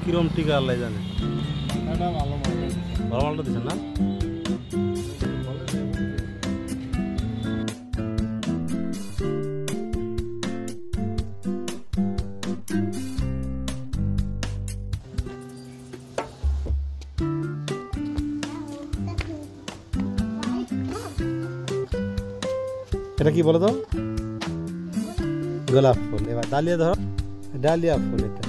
কিরম টিকা আল্লাহ জানে। এটা ভালো মাল, ভালো মালটা দিচ্ছেন না? এটা কি বলো তো? গোলাপ ফুল। এবার ডালিয়া ধরো, ডালিয়া ফুল এটা।